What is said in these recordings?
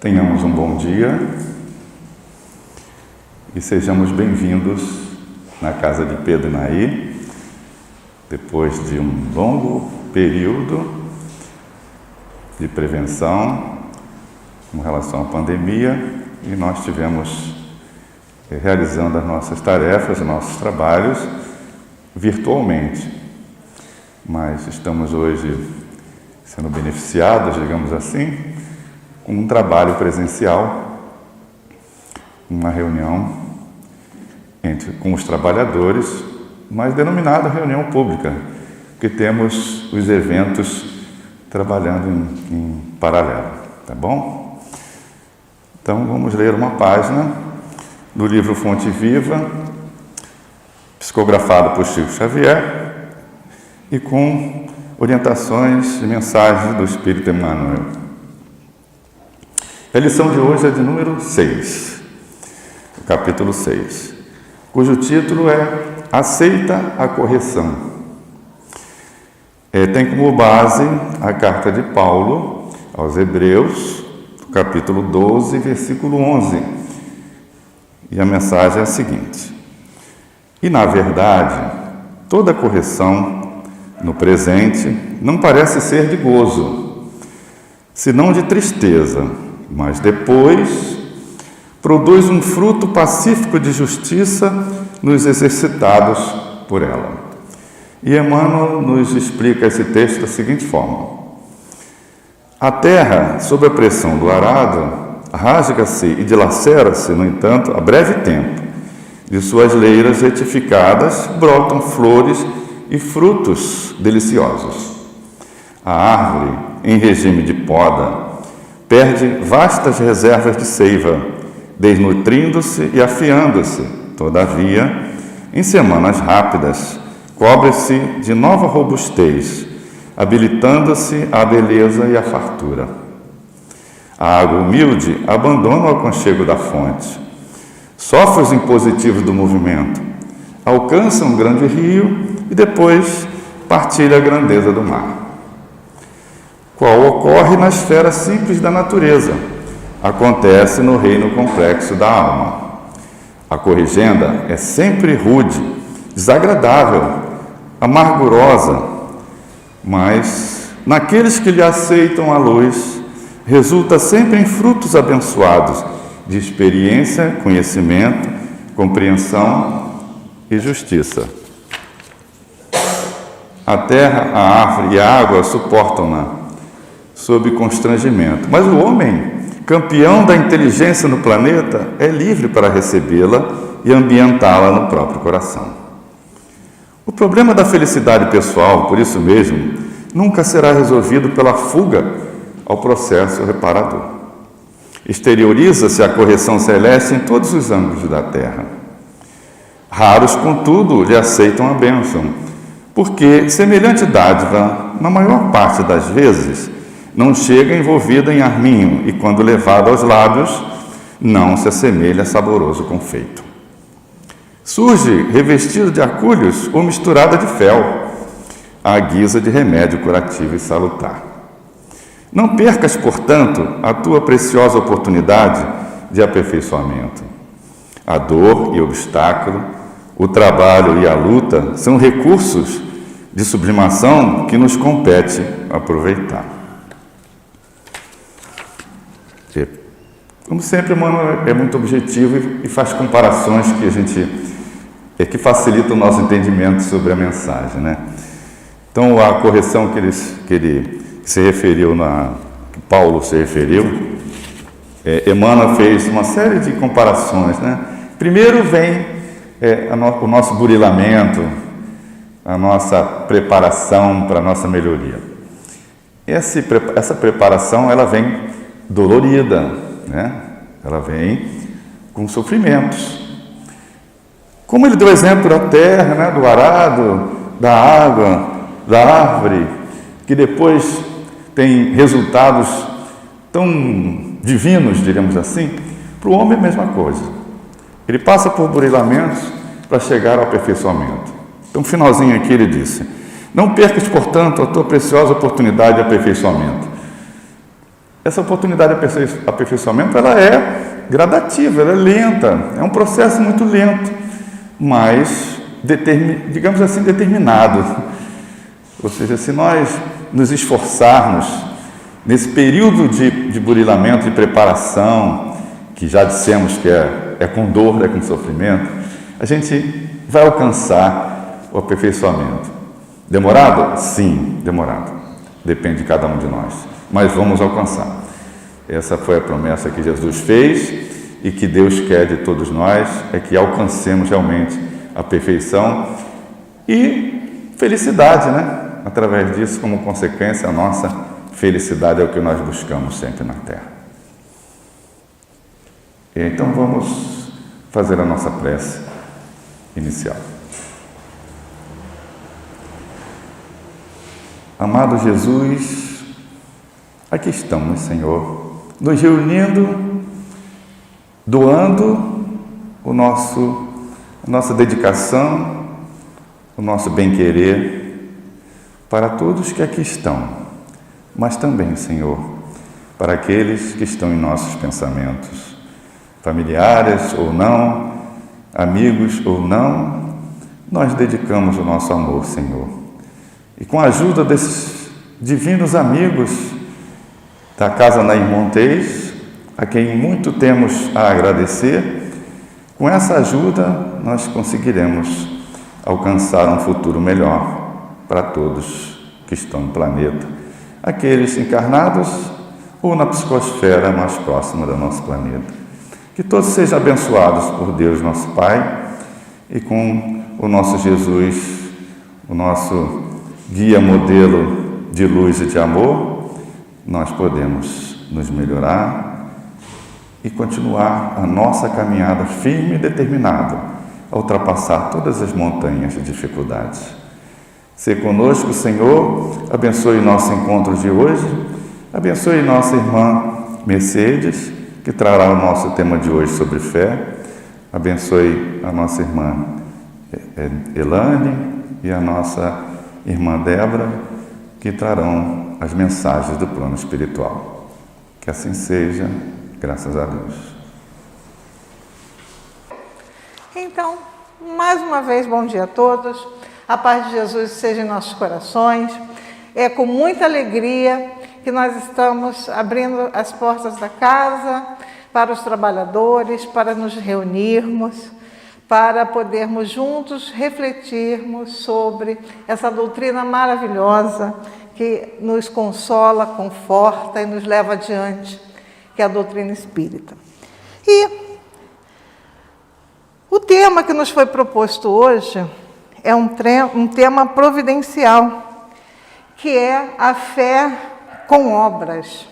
Tenhamos um bom dia e sejamos bem-vindos na casa de Pedro Naí, depois de um longo período de prevenção com relação à pandemia, e nós tivemos realizando as nossas tarefas, os nossos trabalhos virtualmente, mas estamos hoje sendo beneficiados, digamos assim, com um trabalho presencial, uma reunião com os trabalhadores, mas denominada reunião pública, porque temos os eventos trabalhando em paralelo, tá bom? Então vamos ler uma página do livro Fonte Viva, psicografado por Chico Xavier e com orientações e mensagens do Espírito Emmanuel. A lição de hoje é de número 6, capítulo 6, cujo título é Aceita a Correção. Tem como base a carta de Paulo aos Hebreus, capítulo 12, versículo 11. E a mensagem é a seguinte: E na verdade, toda correção no presente não parece ser de gozo, senão de tristeza, mas depois produz um fruto pacífico de justiça nos exercitados por ela. E Emmanuel nos explica esse texto da seguinte forma: a terra, sob a pressão do arado, rasga-se e dilacera-se, no entanto, a breve tempo. De suas leiras retificadas brotam flores e frutos deliciosos. A árvore, em regime de poda, perde vastas reservas de seiva, desnutrindo-se e afiando-se. Todavia, em semanas rápidas, cobre-se de nova robustez, habilitando-se à beleza e à fartura. A água humilde abandona o aconchego da fonte, sofre os impositivos do movimento, alcança um grande rio e depois partilha a grandeza do mar. Qual ocorre na esfera simples da natureza, acontece no reino complexo da alma. A corrigenda é sempre rude, desagradável, amargurosa, mas naqueles que lhe aceitam a luz, resulta sempre em frutos abençoados de experiência, conhecimento, compreensão e justiça. A terra, a árvore e a água suportam-na sob constrangimento, mas o homem, campeão da inteligência no planeta, é livre para recebê-la e ambientá-la no próprio coração. O problema da felicidade pessoal, por isso mesmo, nunca será resolvido pela fuga ao processo reparador. Exterioriza-se a correção celeste em todos os ângulos da terra. Raros, contudo, lhe aceitam a bênção, porque semelhante dádiva, na maior parte das vezes, não chega envolvida em arminho e, quando levada aos lábios, não se assemelha a saboroso confeito. Surge revestida de arculhos ou misturada de fel, à guisa de remédio curativo e salutar. Não percas, portanto, a tua preciosa oportunidade de aperfeiçoamento. A dor e o obstáculo, o trabalho e a luta são recursos de sublimação que nos compete aproveitar. Como sempre, Emmanuel é muito objetivo e faz comparações que facilitam o nosso entendimento sobre a mensagem, né? Então, a correção que ele se referiu, que Paulo se referiu, Emmanuel fez uma série de comparações, né? Primeiro vem o nosso burilamento, a nossa preparação para a nossa melhoria. Essa preparação, ela vem dolorida, né? Ela vem com sofrimentos. Como ele deu exemplo da terra, né? Do arado, da água, da árvore, que depois tem resultados tão divinos, diríamos assim, para o homem é a mesma coisa. Ele passa por burilamentos para chegar ao aperfeiçoamento. Então, no finalzinho aqui ele disse: não percas, portanto, a tua preciosa oportunidade de aperfeiçoamento. essa oportunidade de aperfeiçoamento, ela é gradativa, ela é lenta, é um processo muito lento, mas, digamos assim, determinado. Ou seja, se nós nos esforçarmos nesse período de burilamento, de preparação, que já dissemos que é com dor, é com sofrimento, a gente vai alcançar o aperfeiçoamento. Demorado? Sim, demorado. Depende de cada um de nós. Mas vamos alcançar. Essa foi a promessa que Jesus fez e que Deus quer de todos nós, é que alcancemos realmente a perfeição e felicidade, né? Através disso, como consequência, a nossa felicidade é o que nós buscamos sempre na Terra. Então vamos fazer a nossa prece inicial. Amado Jesus, aqui estamos, Senhor, nos reunindo, doando a nossa dedicação, o nosso bem-querer para todos que aqui estão, mas também, Senhor, para aqueles que estão em nossos pensamentos, familiares ou não, amigos ou não, nós dedicamos o nosso amor, Senhor. E com a ajuda desses divinos amigos da Casa Nair Montes, a quem muito temos a agradecer, com essa ajuda nós conseguiremos alcançar um futuro melhor para todos que estão no planeta, aqueles encarnados ou na psicosfera mais próxima do nosso planeta. Que todos sejam abençoados por Deus, nosso Pai, e com o nosso Jesus, o nosso guia, modelo de luz e de amor, nós podemos nos melhorar e continuar a nossa caminhada firme e determinada a ultrapassar todas as montanhas de dificuldades. Se conosco, Senhor, abençoe nosso encontro de hoje, abençoe nossa irmã Mercedes, que trará o nosso tema de hoje sobre fé, abençoe a nossa irmã Elane e a nossa irmã Débora, que trarão as mensagens do plano espiritual. Que assim seja, graças a Deus. Então, mais uma vez, bom dia a todos. A paz de Jesus seja em nossos corações. É com muita alegria que nós estamos abrindo as portas da casa para os trabalhadores, para nos reunirmos, para podermos juntos refletirmos sobre essa doutrina maravilhosa que nos consola, conforta e nos leva adiante, que é a doutrina espírita. E o tema que nos foi proposto hoje é um tema providencial, que é a fé com obras.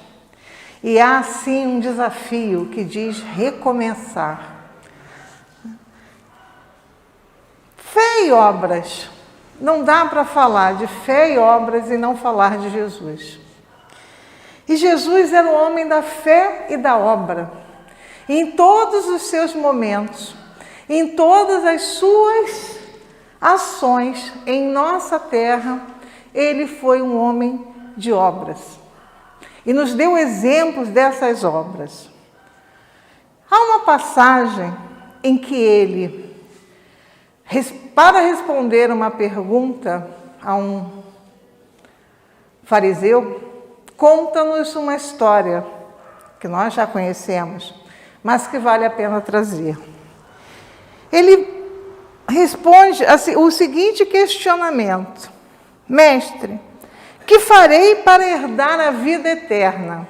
E há, sim, um desafio que diz recomeçar. Fé e obras. Não dá para falar de fé e obras e não falar de Jesus. E Jesus era o homem da fé e da obra. E em todos os seus momentos, em todas as suas ações em nossa terra, ele foi um homem de obras. E nos deu exemplos dessas obras. Há uma passagem em que ele, para responder uma pergunta a um fariseu, conta-nos uma história que nós já conhecemos, mas que vale a pena trazer. Ele responde o seguinte questionamento: Mestre, que farei para herdar a vida eterna?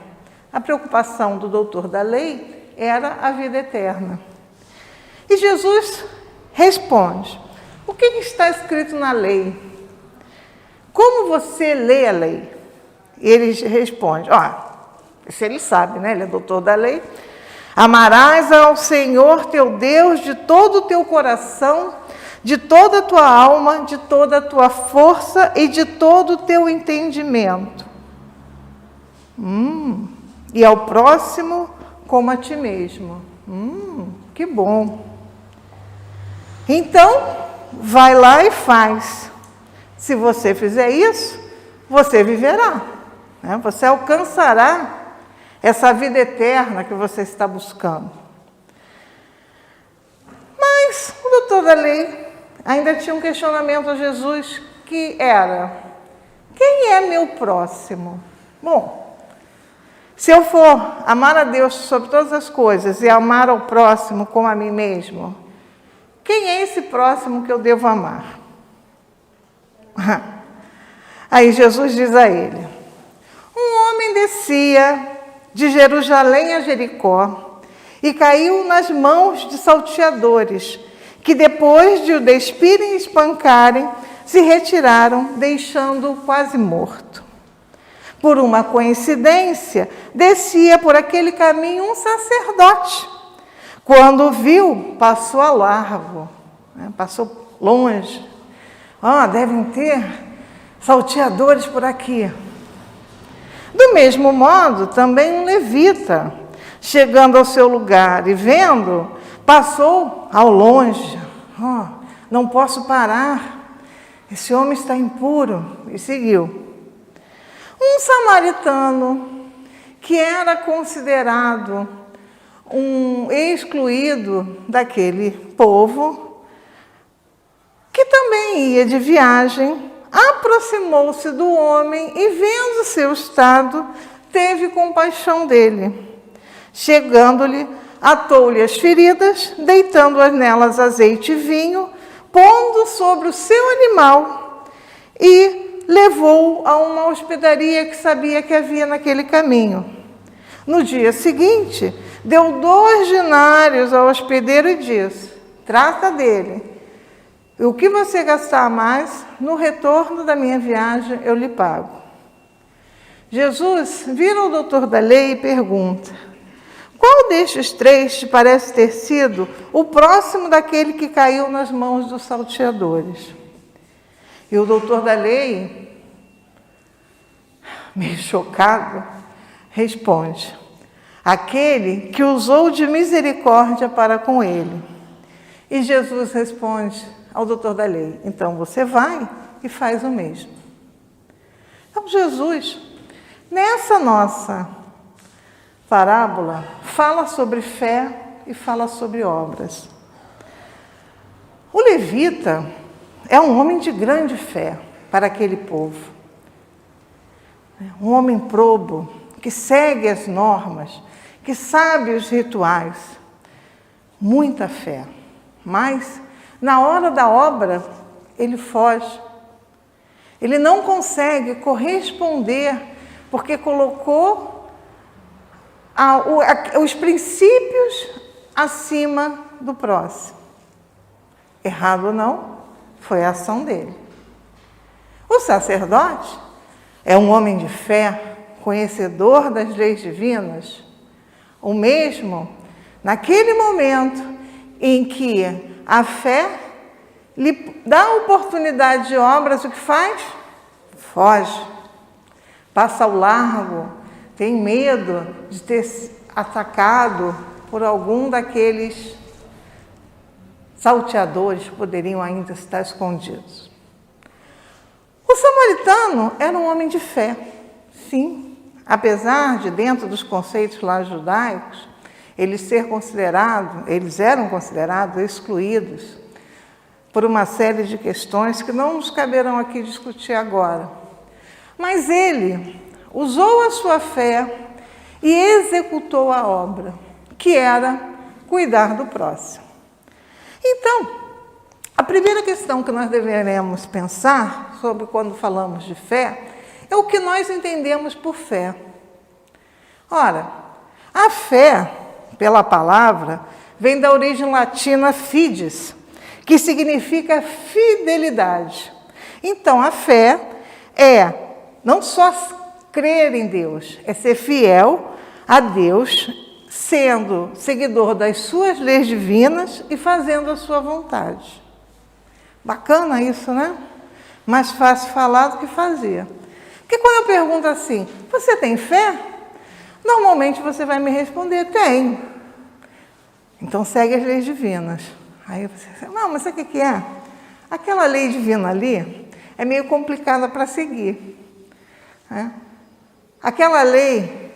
A preocupação do doutor da lei era a vida eterna. E Jesus responde: o que está escrito na lei? Como você lê a lei? E ele responde, isso ele sabe, né? Ele é doutor da lei. Amarás ao Senhor teu Deus de todo o teu coração, de toda a tua alma, de toda a tua força e de todo o teu entendimento. E ao próximo como a ti mesmo. Que bom. Então, vai lá e faz. Se você fizer isso, você viverá. Você alcançará essa vida eterna que você está buscando. Mas o doutor da lei ainda tinha um questionamento a Jesus, que era: quem é meu próximo? Bom, se eu for amar a Deus sobre todas as coisas e amar ao próximo como a mim mesmo, quem é esse próximo que eu devo amar? Aí Jesus diz a ele: um homem descia de Jerusalém a Jericó e caiu nas mãos de salteadores, que depois de o despirem e espancarem, se retiraram, deixando-o quase morto. Por uma coincidência, descia por aquele caminho um sacerdote. Quando o viu, passou a largo, passou longe. Devem ter salteadores por aqui. Do mesmo modo, também um levita, chegando ao seu lugar e vendo, passou ao longe. Não posso parar, esse homem está impuro, e seguiu. Um samaritano, que era considerado um excluído daquele povo, que também ia de viagem, aproximou-se do homem e, vendo seu estado, teve compaixão dele. Chegando-lhe, atou-lhe as feridas, deitando nelas azeite e vinho, pondo sobre o seu animal e levou-o a uma hospedaria que sabia que havia naquele caminho. No dia seguinte, deu 2 denários ao hospedeiro e disse: trata dele. E o que você gastar a mais, no retorno da minha viagem eu lhe pago. Jesus vira o doutor da lei e pergunta: qual destes 3 te parece ter sido o próximo daquele que caiu nas mãos dos salteadores? E o doutor da lei, meio chocado, responde: aquele que usou de misericórdia para com ele. E Jesus responde ao doutor da lei: então você vai e faz o mesmo. Então Jesus, nessa nossa parábola, fala sobre fé e fala sobre obras. O levita é um homem de grande fé para aquele povo. Um homem probo, que segue as normas, que sabe os rituais. Muita fé. Mas, na hora da obra, ele foge. Ele não consegue corresponder, porque colocou os princípios acima do próximo. Errado ou não, foi a ação dele. O sacerdote é um homem de fé, conhecedor das leis divinas, o mesmo naquele momento em que a fé lhe dá a oportunidade de obras, o que faz? Foge, passa ao largo, tem medo de ter atacado por algum daqueles salteadores que poderiam ainda estar escondidos. O samaritano era um homem de fé, sim, apesar de, dentro dos conceitos lá judaicos, eles eram considerados excluídos por uma série de questões que não nos caberão aqui discutir agora. Mas ele usou a sua fé e executou a obra, que era cuidar do próximo. Então, a primeira questão que nós deveremos pensar sobre quando falamos de fé é o que nós entendemos por fé. Ora, a fé, pela palavra, vem da origem latina fides, que significa fidelidade. Então, a fé é não só crer em Deus, é ser fiel a Deus, sendo seguidor das suas leis divinas e fazendo a sua vontade. Bacana isso, né? Mais fácil falar do que fazer. Porque quando eu pergunto assim, você tem fé? Normalmente você vai me responder, tenho. Então segue as leis divinas. Aí você diz, não, mas sabe o que é? Aquela lei divina ali é meio complicada para seguir. Aquela lei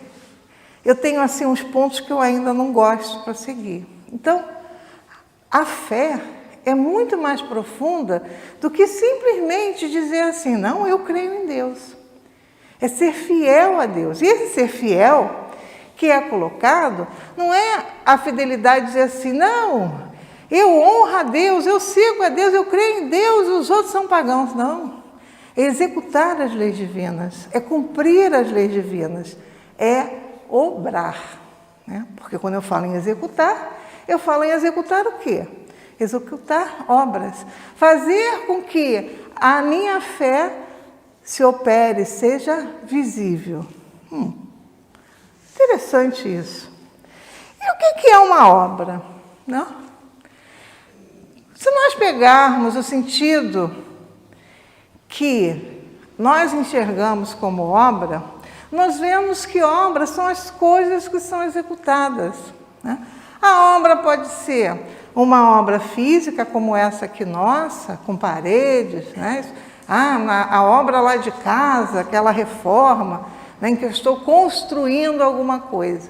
eu tenho assim uns pontos que eu ainda não gosto para seguir. Então, a fé é muito mais profunda do que simplesmente dizer assim, não, eu creio em Deus. É ser fiel a Deus. E esse ser fiel que é colocado, não é a fidelidade de dizer assim, não, eu honro a Deus, eu sigo a Deus, eu creio em Deus, os outros são pagãos. Não. É executar as leis divinas, é cumprir as leis divinas, é obrar. Né? Porque quando eu falo em executar, eu falo em executar o quê? Executar obras. Fazer com que a minha fé se opere, seja visível. Interessante isso. E o que é uma obra? Não? Se nós pegarmos o sentido que nós enxergamos como obra, nós vemos que obras são as coisas que são executadas. Né? A obra pode ser uma obra física, como essa aqui nossa, com paredes, né? A obra lá de casa, aquela reforma, né, em que eu estou construindo alguma coisa.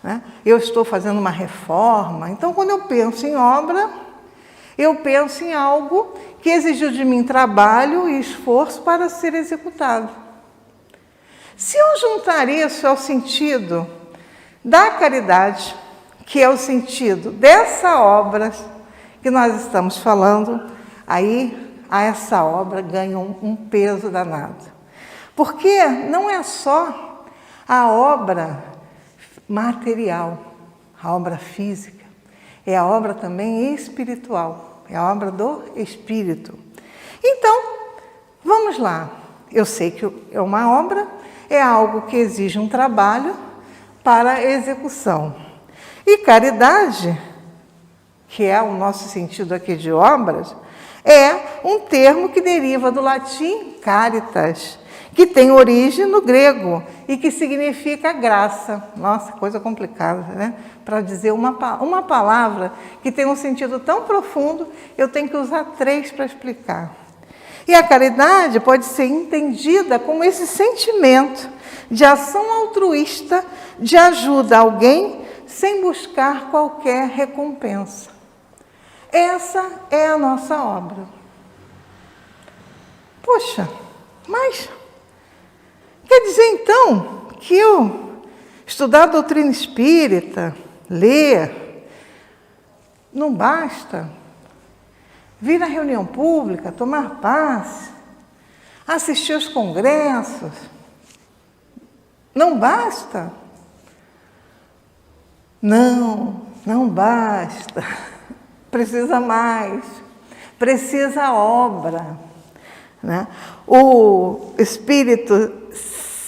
Né? Eu estou fazendo uma reforma. Então, quando eu penso em obra, eu penso em algo que exigiu de mim trabalho e esforço para ser executado. Se eu juntar isso ao sentido da caridade, que é o sentido dessa obra que nós estamos falando, aí essa obra ganha um peso danado. Porque não é só a obra material, a obra física, é a obra também espiritual, é a obra do Espírito. Então, vamos lá. Eu sei que é uma obra, é algo que exige um trabalho para execução. E caridade, que é o nosso sentido aqui de obras, é um termo que deriva do latim caritas, que tem origem no grego e que significa graça. Nossa, coisa complicada, né? Para dizer uma palavra que tem um sentido tão profundo, eu tenho que usar 3 para explicar. E a caridade pode ser entendida como esse sentimento de ação altruísta, de ajuda a alguém sem buscar qualquer recompensa. Essa é a nossa obra. Poxa, mas quer dizer então que eu estudar a doutrina espírita, ler, não basta? Vir à reunião pública, tomar passe, assistir aos congressos, não basta? Não basta. Precisa mais. Precisa a obra. Né? O Espírito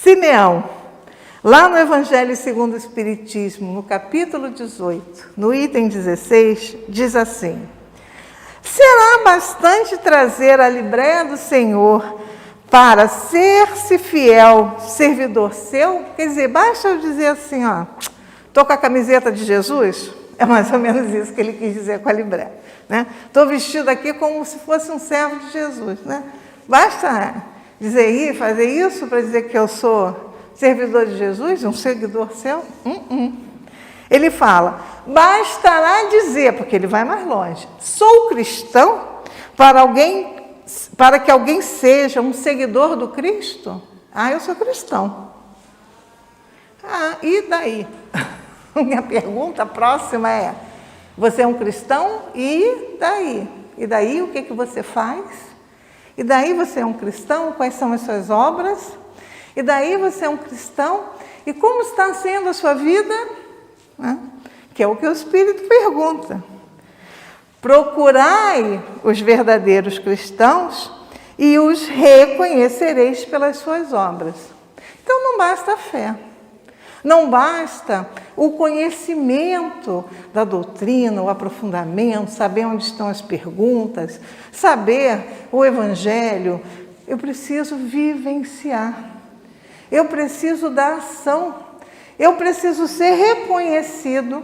Simeão, lá no Evangelho segundo o Espiritismo, no capítulo 18, no item 16, diz assim: será bastante trazer a libreia do Senhor para ser-se fiel servidor seu? Quer dizer, basta eu dizer assim, ó, estou com a camiseta de Jesus? É mais ou menos isso que ele quis dizer com a libreia. Né? Estou vestido aqui como se fosse um servo de Jesus. Né? Basta dizer fazer isso para dizer que eu sou servidor de Jesus, um seguidor seu? Ele fala, bastará dizer, porque ele vai mais longe, sou cristão para que alguém seja um seguidor do Cristo? Eu sou cristão. E daí? Minha pergunta próxima é, você é um cristão? E daí? E daí o que você faz? E daí você é um cristão? Quais são as suas obras? E daí você é um cristão? E como está sendo a sua vida? Que é o que o Espírito pergunta. Procurai os verdadeiros cristãos e os reconhecereis pelas suas obras. Então não basta a fé. Não basta o conhecimento da doutrina, o aprofundamento, saber onde estão as perguntas, saber o Evangelho. Eu preciso vivenciar. Eu preciso da ação. Eu preciso ser reconhecido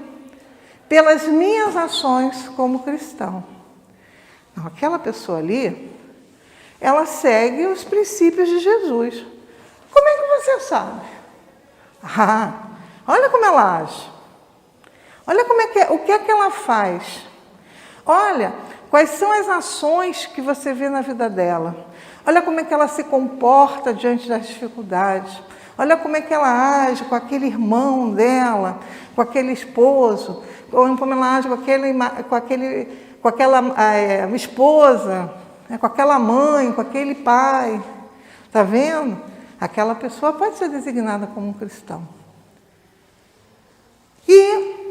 pelas minhas ações como cristão. Não, aquela pessoa ali, ela segue os princípios de Jesus. Como é que você sabe? Olha como ela age. Olha o que é que ela faz. Olha quais são as ações que você vê na vida dela. Olha como é que ela se comporta diante das dificuldades. Olha como é que ela age com aquele irmão dela, com aquele esposo, ou como ela age com aquela esposa, né, com aquela mãe, com aquele pai. Está vendo? Aquela pessoa pode ser designada como um cristão. E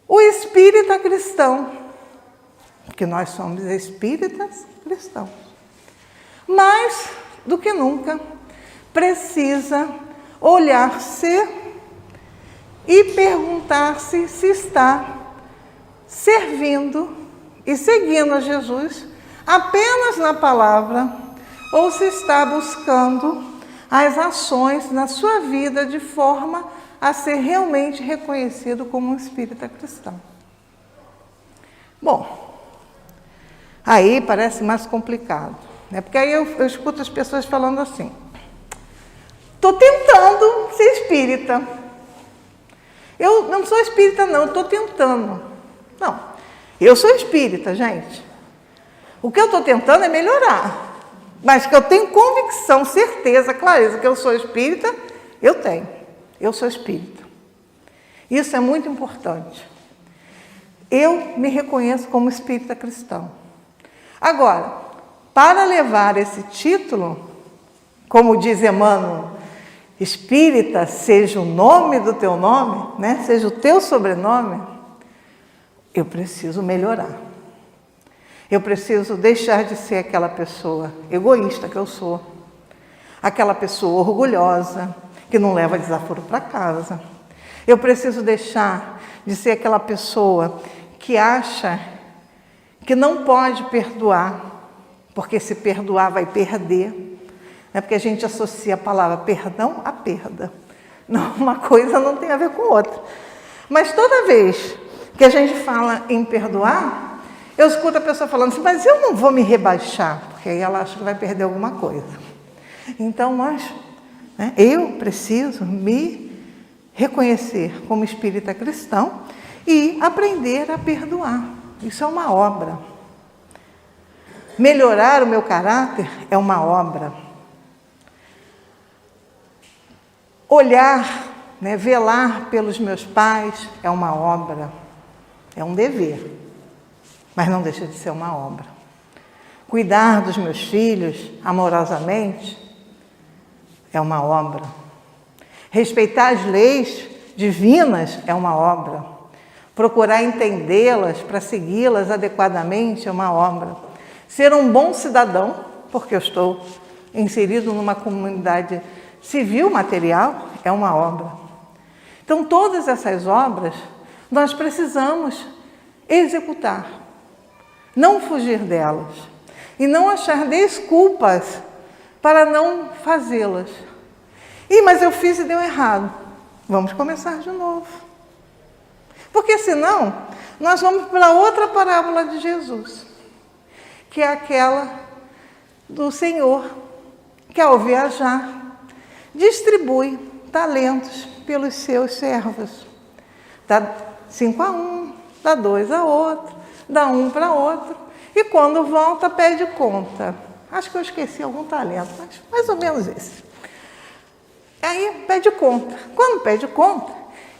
o espírita cristão, que nós somos espíritas cristãos, mais do que nunca precisa olhar-se e perguntar-se se está servindo e seguindo a Jesus apenas na palavra ou se está buscando as ações na sua vida de forma a ser realmente reconhecido como um espírita cristão. Bom, aí parece mais complicado, né? Porque aí eu escuto as pessoas falando assim: estou tentando ser espírita. Eu não sou espírita, não, estou tentando. Não, eu sou espírita, gente. O que eu estou tentando é melhorar. Mas que eu tenho convicção, certeza, clareza que eu sou espírita, eu tenho. Eu sou espírita. Isso é muito importante. Eu me reconheço como espírita cristão. Agora, para levar esse título, como diz Emmanuel, espírita seja o nome do teu nome, né? Seja o teu sobrenome, eu preciso melhorar. Eu preciso deixar de ser aquela pessoa egoísta que eu sou, aquela pessoa orgulhosa, que não leva desaforo para casa. Eu preciso deixar de ser aquela pessoa que acha que não pode perdoar, porque se perdoar vai perder. É porque a gente associa a palavra perdão à perda. Não, uma coisa não tem a ver com outra. Mas toda vez que a gente fala em perdoar, eu escuto a pessoa falando assim: mas eu não vou me rebaixar, porque aí ela acha que vai perder alguma coisa. Então, eu preciso me reconhecer como espírita cristão e aprender a perdoar. Isso é uma obra. Melhorar o meu caráter é uma obra. Olhar, velar pelos meus pais é uma obra. É um dever, mas não deixa de ser uma obra. Cuidar dos meus filhos amorosamente é uma obra. Respeitar as leis divinas é uma obra. Procurar entendê-las para segui-las adequadamente é uma obra. Ser um bom cidadão, porque eu estou inserido numa comunidade civil material, é uma obra. Então, todas essas obras nós precisamos executar, não fugir delas e não achar desculpas para não fazê-las. Mas eu fiz e deu errado. Vamos começar de novo. Porque senão, nós vamos para outra parábola de Jesus, que é aquela do Senhor, que ao viajar, distribui talentos pelos seus servos. Dá 5 a um, dá 2 a outro, dá 1 para outro, e quando volta pede conta. Acho que eu esqueci algum talento, mas mais ou menos esse. Aí pede conta. Quando pede conta,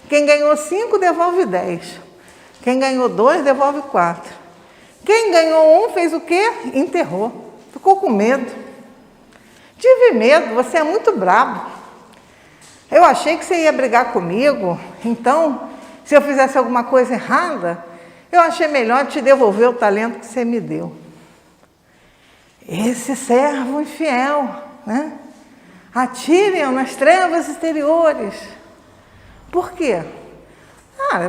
quem ganhou 5 devolve 10. Quem ganhou 2 devolve 4. Quem ganhou 1 fez o quê? Enterrou. Ficou com medo. Tive medo, você é muito brabo. Eu achei que você ia brigar comigo, então, se eu fizesse alguma coisa errada, eu achei melhor te devolver o talento que você me deu. Esse servo infiel, né? Atirem-o nas trevas exteriores. Por quê?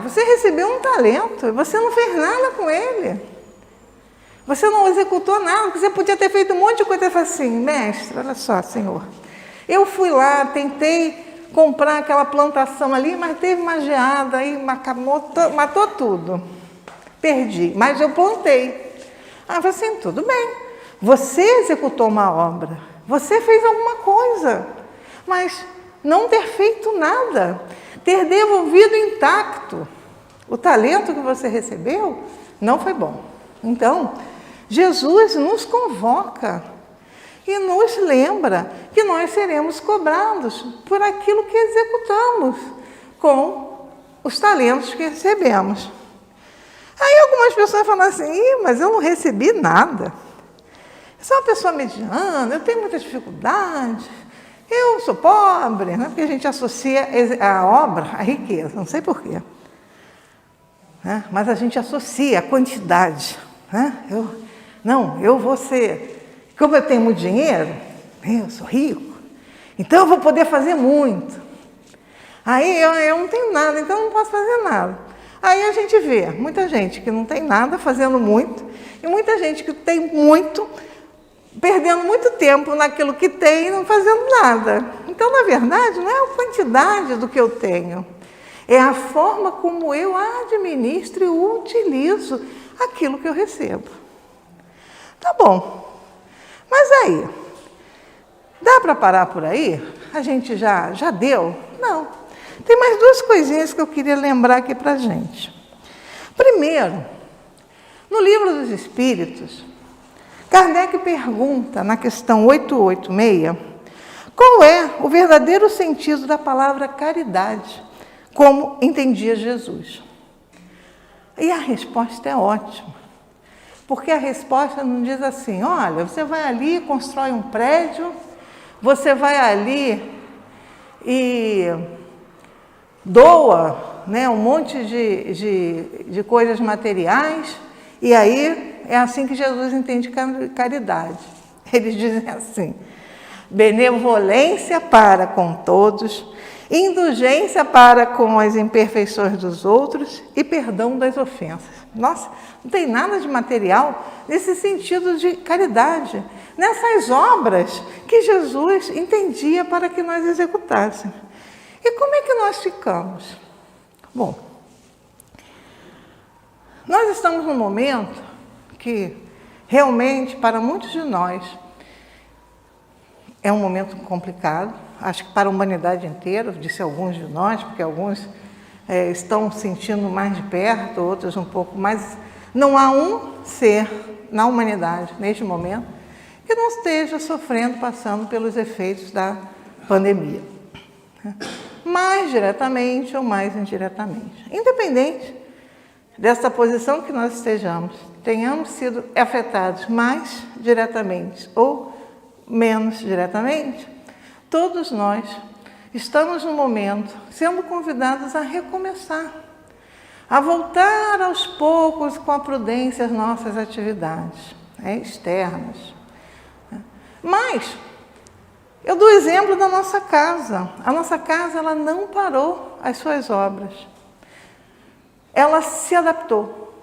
Você recebeu um talento e você não fez nada com ele. Você não executou nada, porque você podia ter feito um monte de coisa. Você fala assim: mestre, olha só, senhor, eu fui lá, tentei comprar aquela plantação ali, mas teve uma geada, aí matou tudo. Perdi, mas eu plantei. Eu falei assim: tudo bem, você executou uma obra, você fez alguma coisa, mas não ter feito nada, ter devolvido intacto. O talento que você recebeu não foi bom. Então, Jesus nos convoca e nos lembra que nós seremos cobrados por aquilo que executamos com os talentos que recebemos. Aí algumas pessoas falam assim, mas eu não recebi nada. Eu sou uma pessoa mediana, eu tenho muita dificuldade, eu sou pobre, né? Porque a gente associa a obra à riqueza, não sei porquê. Né? Mas a gente associa a quantidade. Né? Eu vou ser, como eu tenho muito dinheiro, eu sou rico, então eu vou poder fazer muito. Aí eu não tenho nada, então eu não posso fazer nada. Aí a gente vê muita gente que não tem nada fazendo muito, e muita gente que tem muito, perdendo muito tempo naquilo que tem e não fazendo nada. Então, na verdade, não é a quantidade do que eu tenho, é a forma como eu administro e utilizo aquilo que eu recebo. Tá bom, mas aí, dá para parar por aí? A gente já deu? Não. Tem mais duas coisinhas que eu queria lembrar aqui para a gente. Primeiro, no Livro dos Espíritos, Kardec pergunta, na questão 886, qual é o verdadeiro sentido da palavra caridade, como entendia Jesus. E a resposta é ótima, porque a resposta não diz assim, olha, você vai ali e constrói um prédio, você vai ali e doa, né, um monte de coisas materiais, e aí é assim que Jesus entende caridade. Eles dizem assim, benevolência para com todos, indulgência para com as imperfeições dos outros e perdão das ofensas. Nossa, não tem nada de material nesse sentido de caridade, nessas obras que Jesus entendia para que nós executássemos. E como é que nós ficamos? Bom, nós estamos num momento que realmente, para muitos de nós, é um momento complicado. Acho que para a humanidade inteira, disse alguns de nós, porque alguns estão sentindo mais de perto, outros um pouco mais. Não há um ser na humanidade, neste momento, que não esteja sofrendo, passando pelos efeitos da pandemia. Mais diretamente ou mais indiretamente. Independente dessa posição que nós estejamos, tenhamos sido afetados mais diretamente ou menos diretamente, todos nós estamos no momento sendo convidados a recomeçar, a voltar aos poucos com a prudência às nossas atividades externas. Mas eu dou exemplo da nossa casa. A nossa casa, ela não parou as suas obras. Ela se adaptou.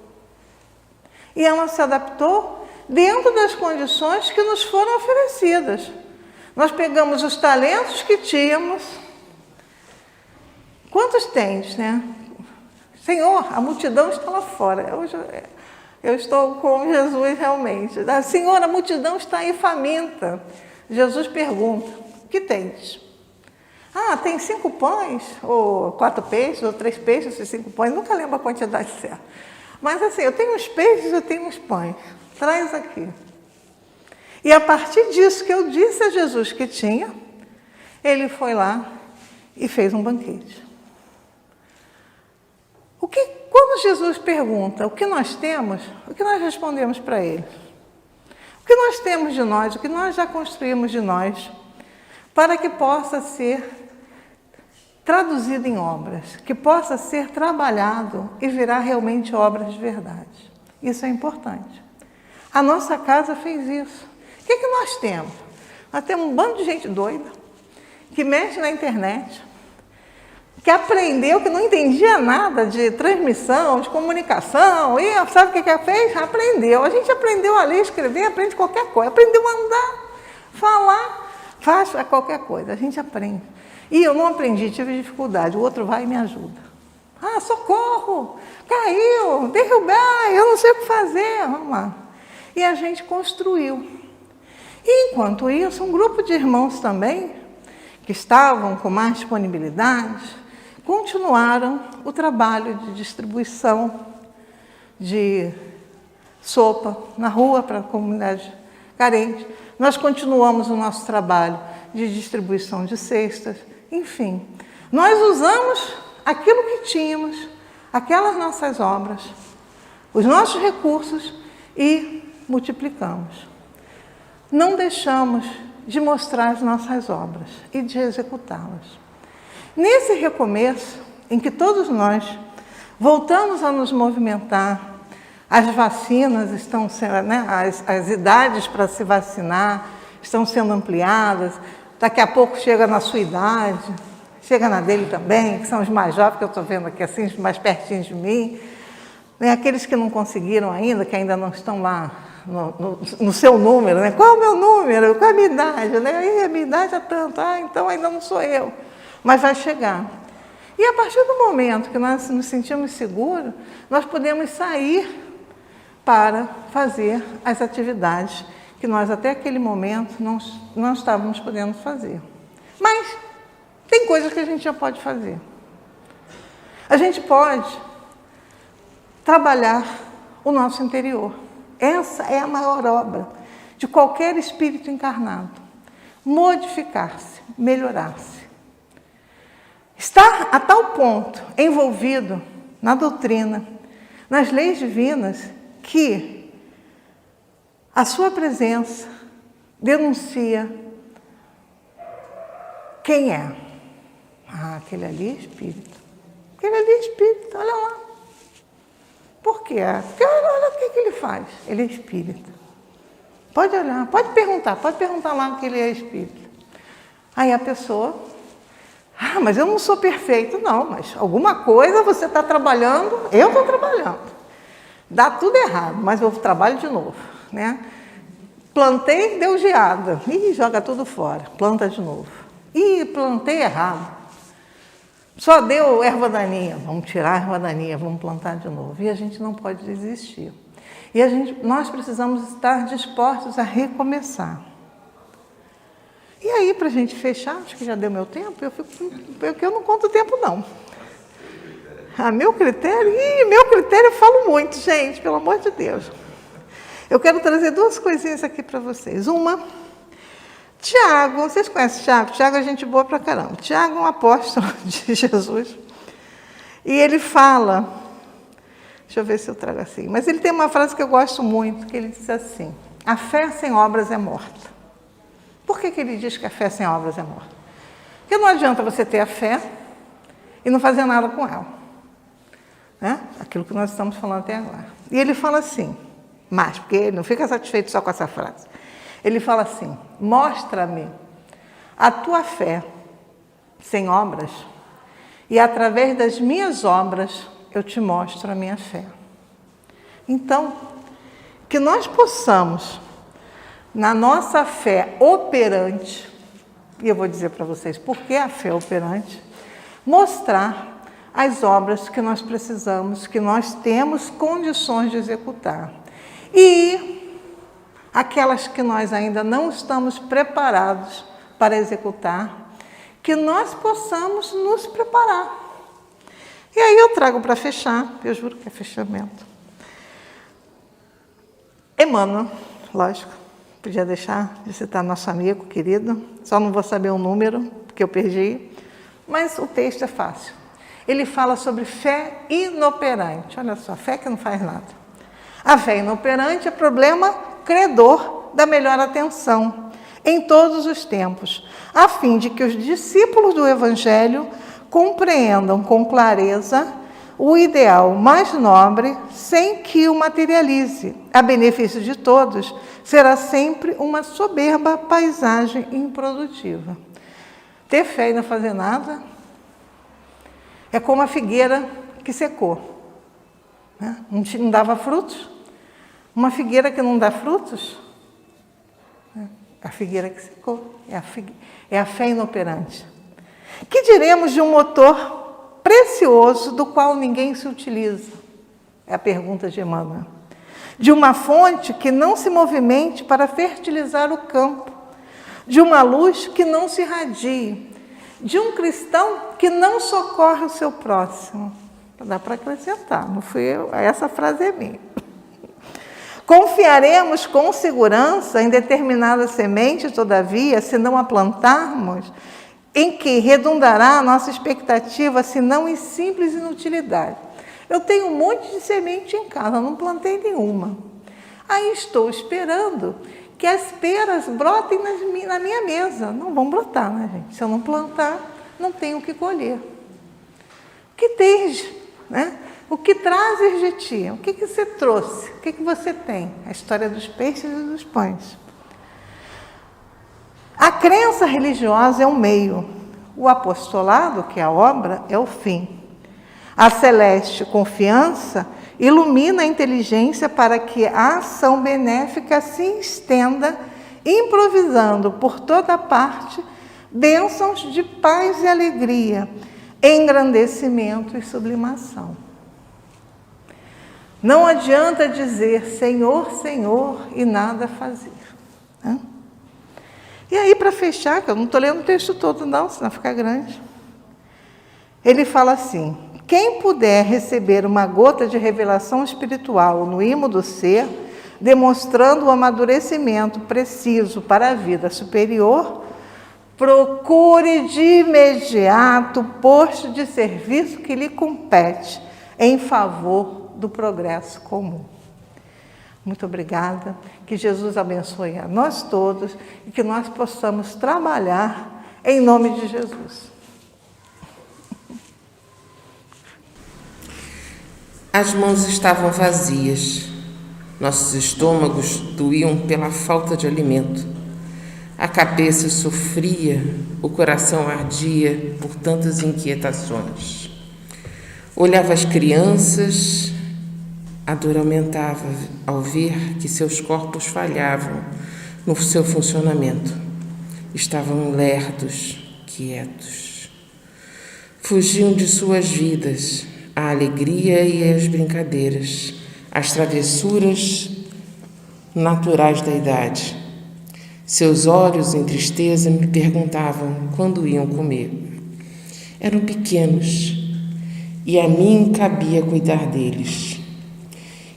E ela se adaptou dentro das condições que nos foram oferecidas. Nós pegamos os talentos que tínhamos. Quantos tens, né? Senhor, a multidão está lá fora. Eu estou com Jesus realmente. Senhor, a multidão está aí faminta. Jesus pergunta, o que tens? Ah, tem 5 pães, ou 4 peixes, ou 3 peixes e 5 pães. Nunca lembro a quantidade certa. Mas assim, eu tenho uns peixes, eu tenho uns pães. Traz aqui. E a partir disso que eu disse a Jesus que tinha, ele foi lá e fez um banquete. Quando Jesus pergunta o que nós temos, o que nós respondemos para ele? O que nós temos de nós, o que nós já construímos de nós, para que possa ser traduzido em obras, que possa ser trabalhado e virar realmente obras de verdade. Isso é importante. A nossa casa fez isso. O que nós temos? Nós temos um bando de gente doida, que mexe na internet, que aprendeu, que não entendia nada de transmissão, de comunicação, e sabe o que fez? Aprendeu. A gente aprendeu a ler, escrever, aprende qualquer coisa. Aprendeu a andar, falar, faz qualquer coisa. A gente aprende. E eu não aprendi, tive dificuldade. O outro vai e me ajuda. Ah, socorro! Caiu, derrubar, eu não sei o que fazer. Vamos lá. E a gente construiu. E enquanto isso, um grupo de irmãos também, que estavam com mais disponibilidade, continuaram o trabalho de distribuição de sopa na rua para a comunidade carente. Nós continuamos o nosso trabalho de distribuição de cestas, enfim. Nós usamos aquilo que tínhamos, aquelas nossas obras, os nossos recursos e multiplicamos. Não deixamos de mostrar as nossas obras e de executá-las. Nesse recomeço, em que todos nós voltamos a nos movimentar, as vacinas estão sendo, as idades para se vacinar estão sendo ampliadas, daqui a pouco chega na sua idade, chega na dele também, que são os mais jovens, que eu estou vendo aqui assim, os mais pertinhos de mim, aqueles que não conseguiram ainda, que ainda não estão lá no seu número, né? Qual é o meu número? Qual é a minha idade? A minha idade é tanto, então ainda não sou eu, mas vai chegar. E a partir do momento que nós nos sentimos seguros, nós podemos sair para fazer as atividades que nós até aquele momento não estávamos podendo fazer. Mas tem coisas que a gente já pode fazer. A gente pode trabalhar o nosso interior. Essa é a maior obra de qualquer espírito encarnado. Modificar-se, melhorar-se. Estar a tal ponto envolvido na doutrina, nas leis divinas, que a sua presença denuncia quem é. Aquele ali é espírito. Aquele ali é espírito, olha lá. Por quê? Porque olha o que ele faz. Ele é espírita. Pode olhar, pode perguntar lá que ele é espírita. Aí a pessoa, mas eu não sou perfeito. Não, mas alguma coisa você está trabalhando, eu estou trabalhando. Dá tudo errado, mas eu trabalho de novo, né? Plantei, deu geada. Joga tudo fora, planta de novo. Plantei errado. Só deu erva daninha, vamos tirar a erva daninha, vamos plantar de novo. E a gente não pode desistir. E nós precisamos estar dispostos a recomeçar. E aí, para a gente fechar, acho que já deu meu tempo, porque eu não conto o tempo, não. Meu critério? Eu falo muito, gente, pelo amor de Deus. Eu quero trazer duas coisinhas aqui para vocês. Uma, Tiago, vocês conhecem Tiago? Tiago é gente boa pra caramba. Tiago é um apóstolo de Jesus. E ele fala, deixa eu ver se eu trago assim, mas ele tem uma frase que eu gosto muito, que ele diz assim: a fé sem obras é morta. Por que ele diz que a fé sem obras é morta? Porque não adianta você ter a fé e não fazer nada com ela. Aquilo que nós estamos falando até agora. E ele fala assim, porque ele não fica satisfeito só com essa frase. Ele fala assim: mostra-me a tua fé sem obras, e através das minhas obras eu te mostro a minha fé. Então, que nós possamos, na nossa fé operante, e eu vou dizer para vocês por que a fé operante, mostrar as obras que nós precisamos, que nós temos condições de executar. E aquelas que nós ainda não estamos preparados para executar, que nós possamos nos preparar. E aí eu trago para fechar, eu juro que é fechamento. Emmanuel, lógico, podia deixar de citar nosso amigo querido, só não vou saber o número, porque eu perdi, mas o texto é fácil. Ele fala sobre fé inoperante. Olha só, fé que não faz nada. A fé inoperante é problema credor da melhor atenção em todos os tempos, a fim de que os discípulos do Evangelho compreendam com clareza o ideal mais nobre, sem que o materialize. A benefício de todos, será sempre uma soberba paisagem improdutiva. Ter fé e não fazer nada é como a figueira que secou. Não dava frutos. Uma figueira que não dá frutos, é a figueira que secou. É a fé inoperante. Que diremos de um motor precioso do qual ninguém se utiliza? É a pergunta de Emmanuel. De uma fonte que não se movimente para fertilizar o campo. De uma luz que não se irradie, de um cristão que não socorre o seu próximo. Dá para acrescentar, não fui eu, essa frase é minha. Confiaremos com segurança em determinada semente, todavia, se não a plantarmos, em que redundará a nossa expectativa, se não em simples inutilidade. Eu tenho um monte de semente em casa, não plantei nenhuma. Aí estou esperando que as peras brotem na minha mesa. Não vão brotar, né, gente? Se eu não plantar, não tenho o que colher. O que tens, né? O que trazes de ti? O que você trouxe? O que você tem? A história dos peixes e dos pães. A crença religiosa é um meio. O apostolado, que é a obra, é o fim. A celeste confiança ilumina a inteligência para que a ação benéfica se estenda, improvisando por toda parte bênçãos de paz e alegria, engrandecimento e sublimação. Não adianta dizer Senhor, Senhor e nada fazer. Né? E aí, para fechar, que eu não estou lendo o texto todo não, senão fica grande. Ele fala assim: quem puder receber uma gota de revelação espiritual no imo do ser, demonstrando o amadurecimento preciso para a vida superior, procure de imediato o posto de serviço que lhe compete em favor do progresso comum. Muito obrigada, que Jesus abençoe a nós todos e que nós possamos trabalhar em nome de Jesus. As mãos estavam vazias, nossos estômagos doíam pela falta de alimento, a cabeça sofria, o coração ardia por tantas inquietações. Olhava as crianças, a dor aumentava ao ver que seus corpos falhavam no seu funcionamento. Estavam lerdos, quietos. Fugiam de suas vidas, a alegria e as brincadeiras, as travessuras naturais da idade. Seus olhos em tristeza me perguntavam quando iam comer. Eram pequenos e a mim cabia cuidar deles.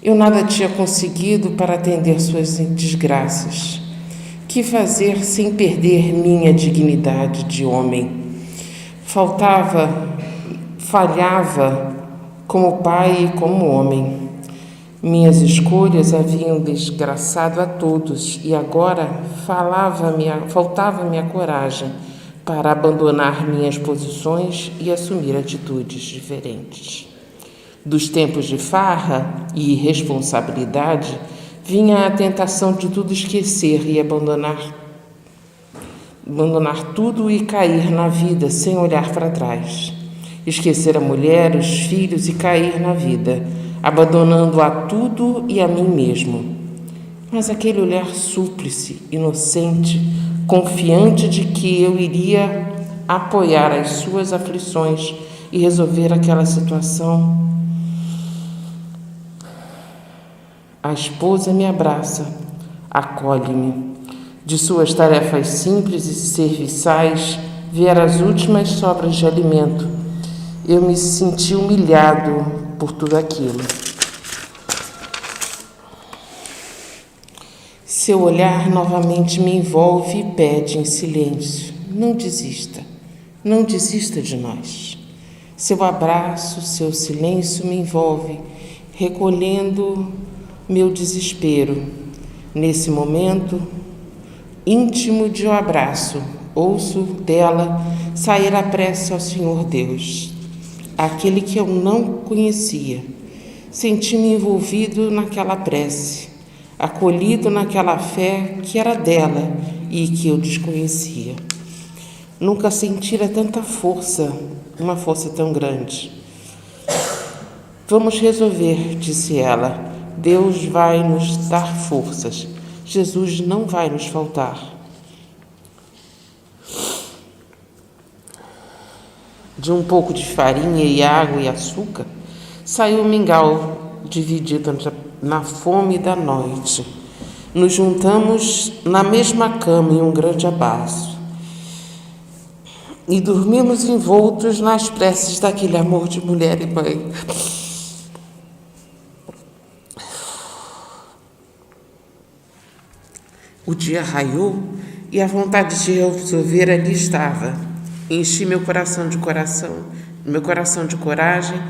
Eu nada tinha conseguido para atender suas desgraças. Que fazer sem perder minha dignidade de homem? Falhava como pai e como homem. Minhas escolhas haviam desgraçado a todos e agora faltava-me a coragem para abandonar minhas posições e assumir atitudes diferentes. Dos tempos de farra e irresponsabilidade, vinha a tentação de tudo esquecer e abandonar tudo e cair na vida sem olhar para trás. Esquecer a mulher, os filhos e cair na vida, abandonando a tudo e a mim mesmo. Mas aquele olhar súplice, inocente, confiante de que eu iria apoiar as suas aflições e resolver aquela situação. A esposa me abraça, acolhe-me. De suas tarefas simples e serviçais, vieram as últimas sobras de alimento. Eu me senti humilhado por tudo aquilo. Seu olhar novamente me envolve e pede em silêncio: não desista de nós. Seu abraço, seu silêncio me envolve, recolhendo meu desespero. Nesse momento íntimo de um abraço, ouço dela sair a prece ao Senhor Deus, aquele que eu não conhecia. Senti-me envolvido naquela prece, acolhido naquela fé que era dela e que eu desconhecia. Nunca sentira tanta força, uma força tão grande. Vamos resolver, disse ela. Deus vai nos dar forças. Jesus não vai nos faltar. De um pouco de farinha e água e açúcar, saiu o mingau, dividido na fome da noite. Nos juntamos na mesma cama em um grande abraço. e dormimos envoltos nas preces daquele amor de mulher e mãe. O dia raiou e a vontade de resolver ali estava. Enchi meu coração de coragem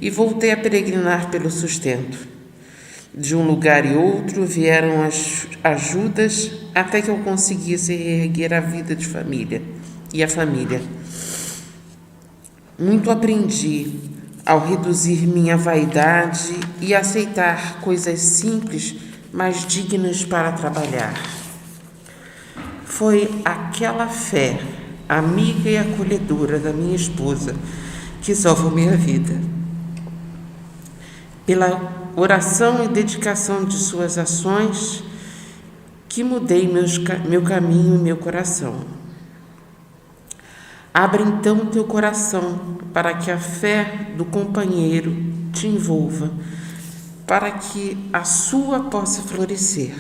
e voltei a peregrinar pelo sustento. De um lugar e outro vieram as ajudas até que eu conseguisse reerguer a vida de família e a família. Muito aprendi ao reduzir minha vaidade e aceitar coisas simples, mas dignas para trabalhar. Foi aquela fé, amiga e acolhedora da minha esposa, que salvou minha vida. Pela oração e dedicação de suas ações, que mudei meu caminho e meu coração. Abra então teu coração para que a fé do companheiro te envolva, para que a sua possa florescer.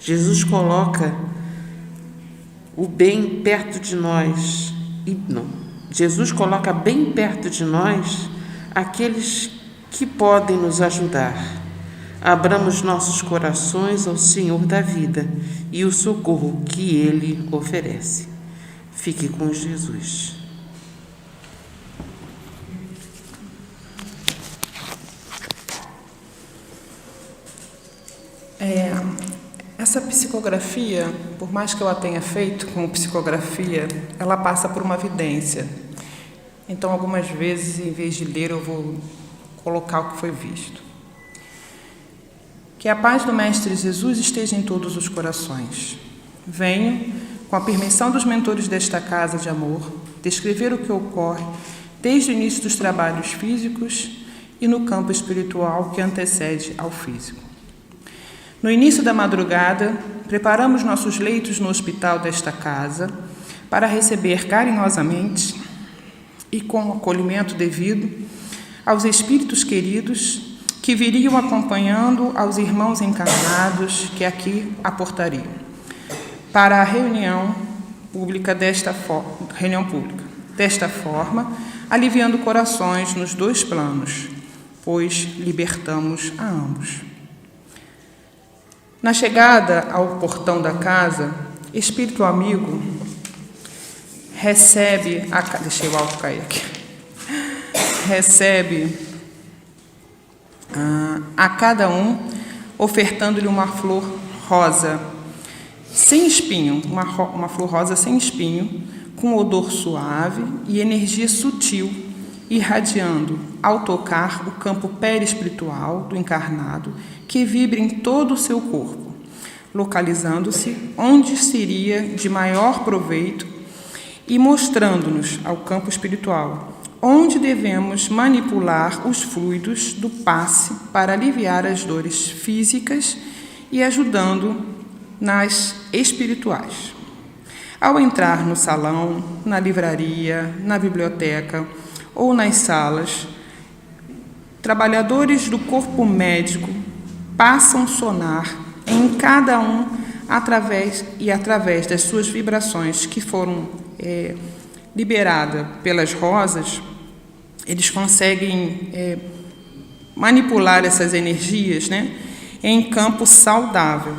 Jesus coloca o bem perto de nós, Jesus coloca bem perto de nós aqueles que podem nos ajudar. Abramos nossos corações ao Senhor da vida e o socorro que Ele oferece. Fique com Jesus. Essa psicografia, por mais que eu a tenha feito como psicografia, ela passa por uma vidência. Então, algumas vezes, em vez de ler, eu vou colocar o que foi visto. Que a paz do Mestre Jesus esteja em todos os corações. Venho, com a permissão dos mentores desta casa de amor, descrever o que ocorre desde o início dos trabalhos físicos e no campo espiritual que antecede ao físico. No início da madrugada, preparamos nossos leitos no hospital desta casa para receber carinhosamente e com o acolhimento devido aos espíritos queridos que viriam acompanhando aos irmãos encarnados que aqui aportariam para a reunião pública. Desta forma, aliviando corações nos dois planos, pois libertamos a ambos. Na chegada ao portão da casa, espírito amigo recebe deixei o álcool cair aqui. Recebe a cada um, ofertando-lhe uma flor rosa sem espinho, uma flor rosa sem espinho, com odor suave e energia sutil, irradiando, ao tocar, o campo perispiritual do encarnado, que vibra em todo o seu corpo, localizando-se onde seria de maior proveito e mostrando-nos ao campo espiritual, onde devemos manipular os fluidos do passe para aliviar as dores físicas e ajudando nas espirituais. Ao entrar no salão, na livraria, na biblioteca ou nas salas, trabalhadores do corpo médico passam sonar em cada um através das suas vibrações que foram liberadas pelas rosas. Eles conseguem manipular essas energias, em campo saudável,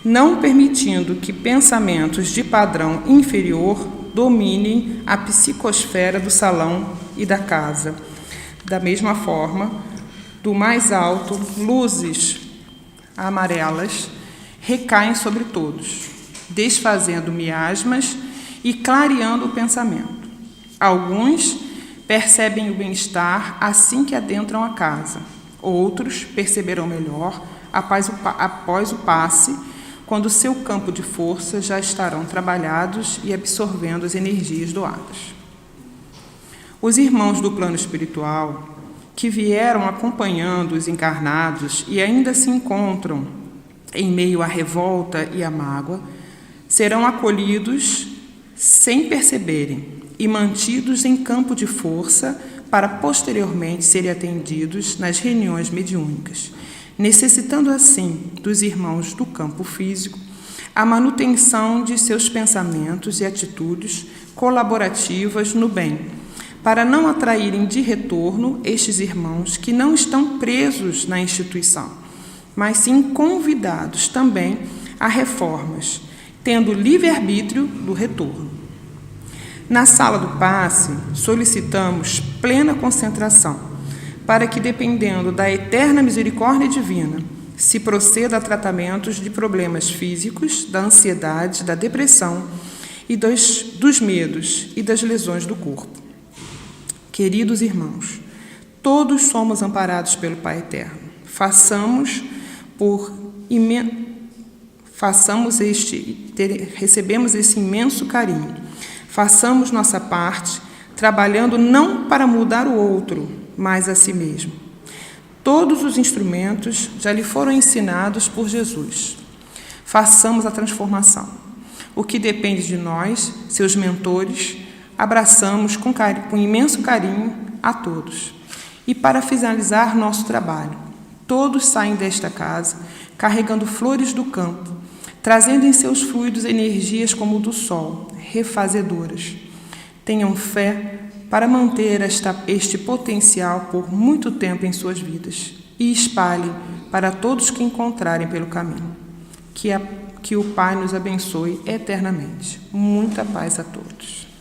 não permitindo que pensamentos de padrão inferior dominem a psicosfera do salão e da casa. Da mesma forma, do mais alto, luzes amarelas recaem sobre todos, desfazendo miasmas e clareando o pensamento. Alguns percebem o bem-estar assim que adentram a casa. Outros perceberão melhor após o passe, quando seu campo de força já estarão trabalhados e absorvendo as energias doadas. Os irmãos do plano espiritual, que vieram acompanhando os encarnados e ainda se encontram em meio à revolta e à mágoa, serão acolhidos sem perceberem e mantidos em campo de força para posteriormente serem atendidos nas reuniões mediúnicas, necessitando assim dos irmãos do campo físico a manutenção de seus pensamentos e atitudes colaborativas no bem, para não atraírem de retorno estes irmãos que não estão presos na instituição, mas sim convidados também a reformas, tendo livre-arbítrio do retorno. Na sala do passe, solicitamos plena concentração, para que, dependendo da eterna misericórdia divina, se proceda a tratamentos de problemas físicos, da ansiedade, da depressão e dos medos e das lesões do corpo. Queridos irmãos, todos somos amparados pelo Pai Eterno. Recebemos esse imenso carinho. Façamos nossa parte, trabalhando não para mudar o outro, mas a si mesmo. Todos os instrumentos já lhe foram ensinados por Jesus. Façamos a transformação. O que depende de nós, seus mentores, abraçamos com imenso carinho a todos. E para finalizar nosso trabalho, todos saem desta casa carregando flores do campo, trazendo em seus fluidos energias como o do sol, refazedoras. Tenham fé para manter este potencial por muito tempo em suas vidas e espalhem para todos que encontrarem pelo caminho. Que o Pai nos abençoe eternamente. Muita paz a todos.